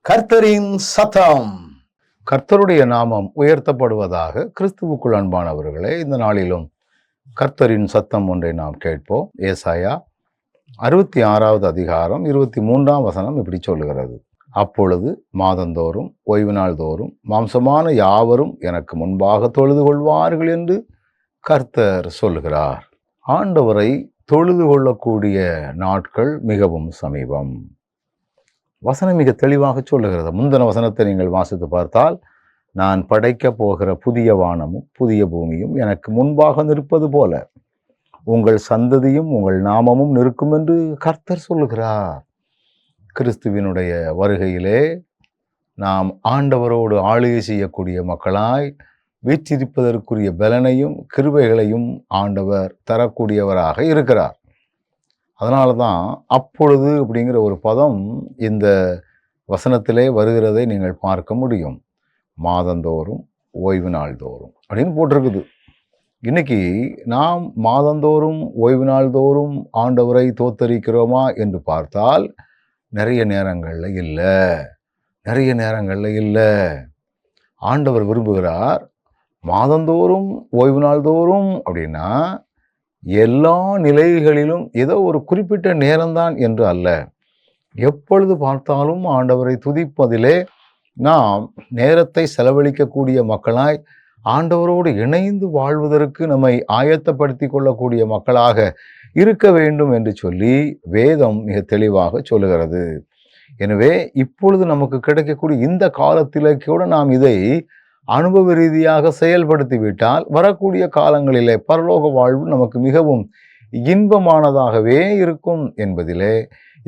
கர்த்தரின் சத்தம். கர்த்தருடைய நாமம் உயர்த்தப்படுவதாக. கிறிஸ்துவுக்குள் அன்பானவர்களே, இந்த நாளிலும் கர்த்தரின் சத்தம் ஒன்றை நாம் கேட்போம். ஏசாயா 66வது அதிகாரம் 23ஆம் வசனம் இப்படி சொல்லுகிறது: அப்பொழுது மாதந்தோறும் ஓய்வு நாள் தோறும் மாம்சமான யாவரும் எனக்கு முன்பாக தொழுது கொள்வார்கள் என்று கர்த்தர் சொல்லுகிறார். ஆண்டவரை தொழுது கொள்ளக்கூடிய நாட்கள் மிகவும் சமீபம். வசனம் மிக தெளிவாக சொல்லுகிறது. முந்தின வசனத்தை நீங்கள் வாசித்து பார்த்தால், நான் படைக்க போகிற புதிய வானமும் புதிய பூமியும் எனக்கு முன்பாக நிற்பது போல உங்கள் சந்ததியும் உங்கள் நாமமும் நிற்கும் என்று கர்த்தர் சொல்லுகிறார். கிறிஸ்துவினுடைய வருகையிலே நாம் ஆண்டவரோடு ஆளுகை செய்யக்கூடிய மக்களாய் வீற்றிருப்பதற்குரிய பலனையும் கிருபைகளையும் ஆண்டவர் தரக்கூடியவராக இருக்கிறார். அதனால தான் அப்பொழுது அப்படிங்கிற ஒரு பதம் இந்த வசனத்திலே வருகிறதை நீங்கள் பார்க்க முடியும். மாதந்தோறும் ஓய்வு நாள் தோறும் அப்படின்னு போட்டிருக்குது. இன்னைக்கு நாம் மாதந்தோறும் ஓய்வு நாள் தோறும் ஆண்டவரை தோத்தரிக்கிறோமா என்று பார்த்தால் நிறைய நேரங்களில் இல்லை. ஆண்டவர் விரும்புகிறார் மாதந்தோறும் ஓய்வு நாள் தோறும் அப்படின்னா எல்லா நிலைகளிலும் ஏதோ ஒரு குறிப்பிட்ட நேரம்தான் என்று அல்ல. எப்பொழுது பார்த்தாலும் ஆண்டவரை துதிப்பதிலே நாம் நேரத்தை செலவழிக்கக்கூடிய மக்களாய், ஆண்டவரோடு இணைந்து வாழ்வதற்கு நம்மை ஆயத்தப்படுத்தி கொள்ளக்கூடிய மக்களாக இருக்க வேண்டும் என்று சொல்லி வேதம் மிக தெளிவாக சொல்லுகிறது. எனவே இப்பொழுது நமக்கு கிடைக்கக்கூடிய இந்த காலத்திலே கூட நாம் இதை அனுபவ ரீதியாக செயல்படுத்திவிட்டால் வரக்கூடிய காலங்களிலே பரலோக வாழ்வு நமக்கு மிகவும் இன்பமானதாகவே இருக்கும் என்பதிலே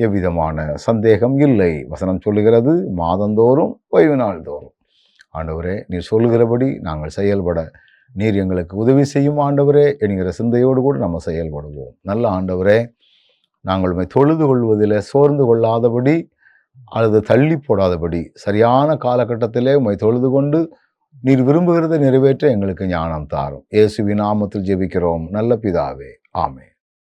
எவ்விதமான சந்தேகம் இல்லை. வசனம் சொல்லுகிறது, மாதந்தோறும் ஓய்வு நாள் தோறும். ஆண்டவரே, நீர் சொல்லுகிறபடி நாங்கள் செயல்பட நீர் எங்களுக்கு உதவி செய்யும் ஆண்டவரே என்கிற சிந்தையோடு கூட நம்ம செயல்படுவோம். நல்ல ஆண்டவரே, நாங்கள் உம்மை தொழுது கொள்வதில் சோர்ந்து கொள்ளாதபடி அல்லது தள்ளி போடாதபடி சரியான காலகட்டத்திலே உம்மை தொழுது கொண்டு நீர் விரும்புகிறதை நிறைவேற்ற எங்களுக்கு ஞானம் தாரும். இயேசுவின் நாமத்தில் ஜெபிக்கிறோம் நல்ல பிதாவே, ஆமென்.